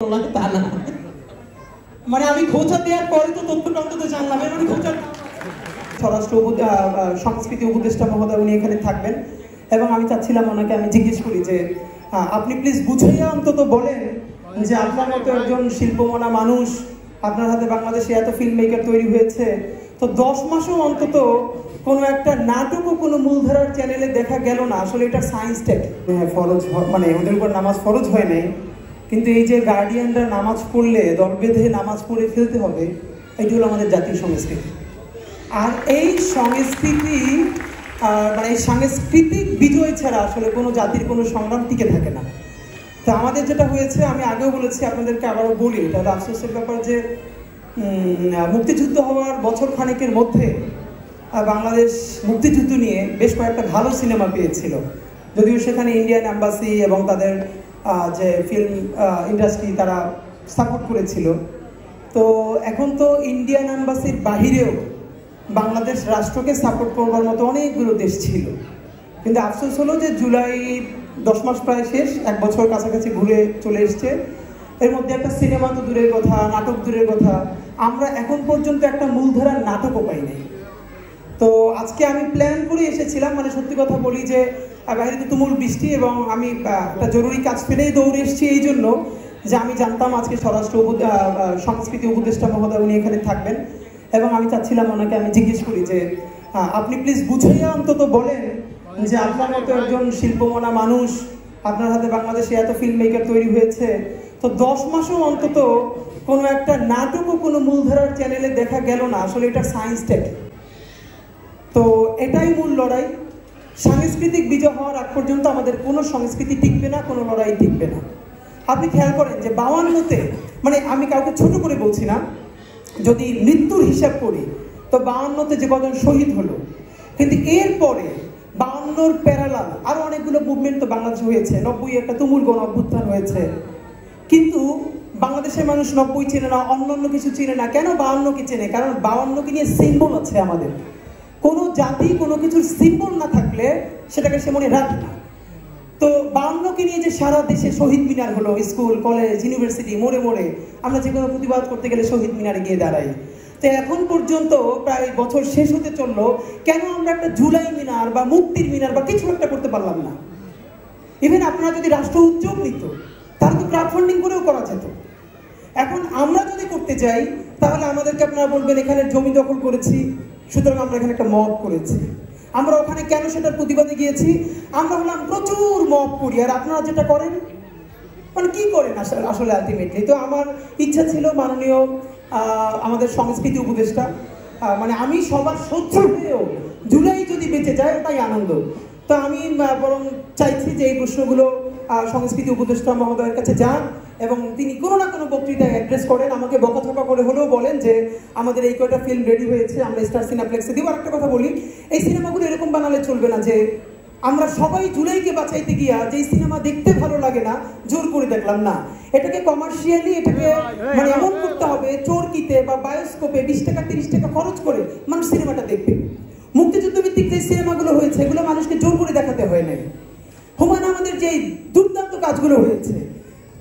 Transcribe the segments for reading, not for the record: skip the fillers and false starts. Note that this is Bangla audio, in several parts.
তা না, মানে আমি খোঁজা দেওয়ার পরে তো তথ্যটা অন্তত জানলাম। মানে খোঁজা স্বরাষ্ট্র সংস্কৃতি উপদেষ্টা মহোদয় উনি এখানে থাকবেন এবং আমি চাচ্ছিলাম ওনাকে আমি জিজ্ঞেস করি যে আপনি প্লিজ বুঝাইয়া অন্তত বলেন যে আপনার মতো একজন শিল্পমনা মানুষ, আপনার হাতে বাংলাদেশে এত ফিল্ম মেকার তৈরি হয়েছে, তো 10 মাসও অন্তত কোনো একটা নাটকও কোনো মূলধারার চ্যানেলে দেখা গেল না। আসলে এটা সায়েন্স টেক ফরজ, মানে ওদের উপর নামাজ ফরজ হয় নাই, কিন্তু এই যে গার্ডিয়ানরা নামাজ পড়লে দল বেঁধে নামাজ পড়ে ফেলতে হবে, এটি হলো আমাদের জাতীয় সংস্কৃতি। আর এই সংস্কৃতি মানে এই সাংস্কৃতিক বিজয় ছাড়া আসলে কোনো জাতির কোনো সংগ্রাম টিকে থাকে না। তো আমাদের যেটা হয়েছে, আমি আগেও বলেছি, আপনাদেরকে আবারও বলি, এটা হলো আফসোসের ব্যাপার যে মুক্তিযুদ্ধ হওয়ার বছর খানেকের মধ্যে বাংলাদেশ মুক্তিযুদ্ধ নিয়ে বেশ কয়েকটা ভালো সিনেমা পেয়েছিল, যদিও সেখানে ইন্ডিয়ান এম্বাসি এবং তাদের যে ফিল্ম ইন্ডাস্ট্রি তারা সাপোর্ট করেছিল। তো এখন তো ইন্ডিয়ান এম্বাসির বাহিরেও বাংলাদেশ রাষ্ট্রকে সাপোর্ট করবার মতো অনেকগুলো দেশ ছিল, কিন্তু আফসোস হলো যে জুলাই 10 মাস প্রায় শেষ, 1 বছর কাছাকাছি ঘুরে চলে এসছে। এর মধ্যে একটা সিনেমা তো দূরের কথা, নাটক দূরের কথা, আমরা এখন পর্যন্ত একটা মূলধারার নাটকও পাই নাই। তো আজকে আমি প্ল্যান করে এসেছিলাম, মানে সত্যি কথা বলি যে বাইরে তো তুমুল বৃষ্টি এবং আমি একটা জরুরি কাজ ফেলেই দৌড়ে এসেছি এই জন্য যে আমি জানতাম আজকে স্বরাষ্ট্র সংস্কৃতি উপদেষ্টা মহোদয় উনি এখানে থাকবেন এবং আমি চাচ্ছিলাম ওনাকে আমি জিজ্ঞেস করি যে আপনি প্লিজ বুঝাইয়া অন্তত বলেন যে আপনার মতো একজন শিল্পমনা মানুষ, আপনার হাতে বাংলাদেশে এত ফিল্ম মেকার তৈরি হয়েছে, তো 10 মাসও অন্তত কোনো একটা নাটকও কোনো মূলধারার চ্যানেলে দেখা গেল না। আসলে এটা সায়েন্স টেক। তো এটাই মূল লড়াই। সাংস্কৃতিক বিজয় হওয়ার আগ পর্যন্ত আমাদের কোনো সংস্কৃতি টিকবে না, কোনো লড়াই টিকবে না। আপনি খেয়াল করেন যে 52-তে, মানে আমি কাউকে ছোট করে বলছি না, যদি মৃত্যুর হিসাব করি তো 52-তে যে কজন শহীদ হলো, কিন্তু এরপরে 52-র প্যারালাল আরো অনেকগুলো মুভমেন্ট তো বাংলাদেশে হয়েছে। 90 একটা তুমুল গণ অভ্যুত্থান হয়েছে, কিন্তু বাংলাদেশের মানুষ 90 চেনে না, অন্যান্য কিছু চেনে না। কেন 52কে চেনে? কারণ 52কে নিয়ে সিম্বল আছে আমাদের। কোনো জাতি কোনো কিছুর সিম্বল না থাকলে সেটাকে সে মনে রাখে না। তো 52কে নিয়ে যে সারা দেশে শহীদ মিনার হলো, স্কুল কলেজ ইউনিভার্সিটি মোড়ে মোড়ে আমরা যে কোনো প্রতিবাদ করতে গেলে শহীদ মিনারে গিয়ে দাঁড়াই। তো এখন পর্যন্ত প্রায় বছর শেষ হতে চললো, কেন আমরা একটা জুলাই মিনার বা মুক্তির মিনার বা কিছু একটা করতে পারলাম না? ইভেন আপনারা যদি রাষ্ট্র উদ্যোগ নিত তাহলে তো ক্রাউড ফান্ডিং করেও করা যেত। এখন আমরা যদি করতে যাই তাহলে আমাদেরকে আপনারা বলবেন এখানে জমি দখল করেছি, সুতরাং আমরা এখানে একটা মব করেছি। আমরা ওখানে কেন সেটার প্রতিবাদে গিয়েছি? আমরা হলাম প্রচুর মব করি, আর আপনারা যেটা করেন মানে কি করেন আসলে আলটিমেটলি। তো আমার ইচ্ছা ছিল মাননীয় আমাদের সংস্কৃতি উপদেষ্টা, মানে আমি সবার শত্রু হয়েও জুলাই যদি বেঁচে যায় ওটাই আনন্দ। তো আমি বরং চাইছি যে এই প্রশ্নগুলো সংস্কৃতি উপদেষ্টা মহোদয়ের কাছে যান এবং তিনি কোনো না কোনো বক্তৃতায় অ্যাড্রেস করেন, আমাকে বকাঝকা করে হলেও বলেন যে আমাদের এই কয়টা ফিল্ম রেডি হয়েছে, আমরা স্টার সিনেপ্লেক্সে দিব। আর একটা কথা বলি, এই সিনেমাগুলো এরকম বানালে চলবে না যে আমরা সবাই জুলাইকে বাঁচাইতে গিয়া যেই সিনেমা দেখতে ভালো লাগে না জোর করে দেখলাম না। এটাকে কমার্শিয়ালি এটাকে মানে এমন করতে হবে, চরকিতে বা বায়োস্কোপে 20 টাকা 30 টাকা খরচ করে মানুষ সিনেমাটা দেখবে। মুক্তিযুদ্ধ ভিত্তিক যে সিনেমাগুলো হয়েছে এগুলো মানুষকে জোর করে দেখাতে হয় নাই। হুমায়ুন আমাদের যে দুর্দান্ত কাজগুলো হয়েছে,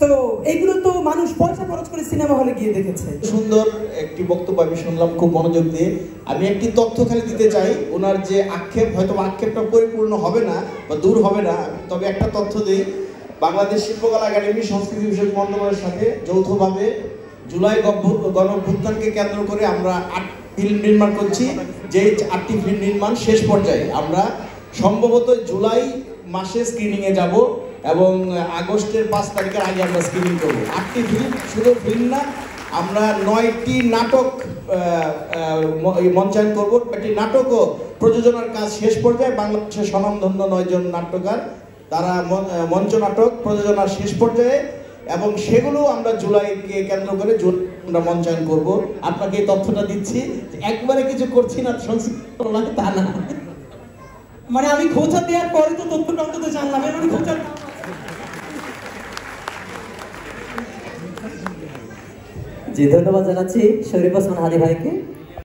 তো এইগুলো তো মানুষ পয়সা খরচ করে সিনেমা হলে গিয়ে দেখেছে। সুন্দর একটি বক্তব্য আমি শুনলাম খুব মনোযোগ দিয়ে। আমি একটি তথ্য খালি দিতে চাই, ওনার যে আক্ষেপ, হয়তো আক্ষেপটা পরিপূর্ণ হবে না বা দূর হবে না, তবে একটা তথ্য দিই। বাংলাদেশ শিল্পকলা একাডেমি সংস্কৃতি বিষয়ক মন্ত্রণালয়ের সাথে যৌথভাবে জুলাই গণ অভ্যুত্থানকে কেন্দ্র করে আমরা 8 ফিল্ম নির্মাণ করছি। যে 8টি ফিল্ম নির্মাণ শেষ পর্যায়ে, আমরা সম্ভবত জুলাই মাসে স্ক্রিনিংয়ে যাব এবং আগস্টের 5 তারিখের আগে আমরা স্ক্রিনিং করবো 8টি ফিল্ম। শুধু ফিল্ম না, আমরা 9টি নাটক মঞ্চায়ন করব। একটি নাটকও প্রযোজনার কাজ শেষ পর্যায়ে, বাংলাদেশের স্বনামধন্য 9 জন নাট্যকার, তারা মঞ্চ নাটক প্রযোজনার শেষ পর্যায়ে, এবং সেগুলো আমরা জুলাইকে কেন্দ্র করে আমরা মঞ্চায়ন করব। আপনাকে এই তথ্যটা দিচ্ছি, একবারে কিছু করছি না সংস্কৃতি তা না, মানে আমি খোঁজা দেওয়ার পরে তো তথ্যটা অন্তত জানলাম। মানে খোঁজা জি, ধন্যবাদ জানাচ্ছি শরীফ ওসমান হাদি ভাইকে।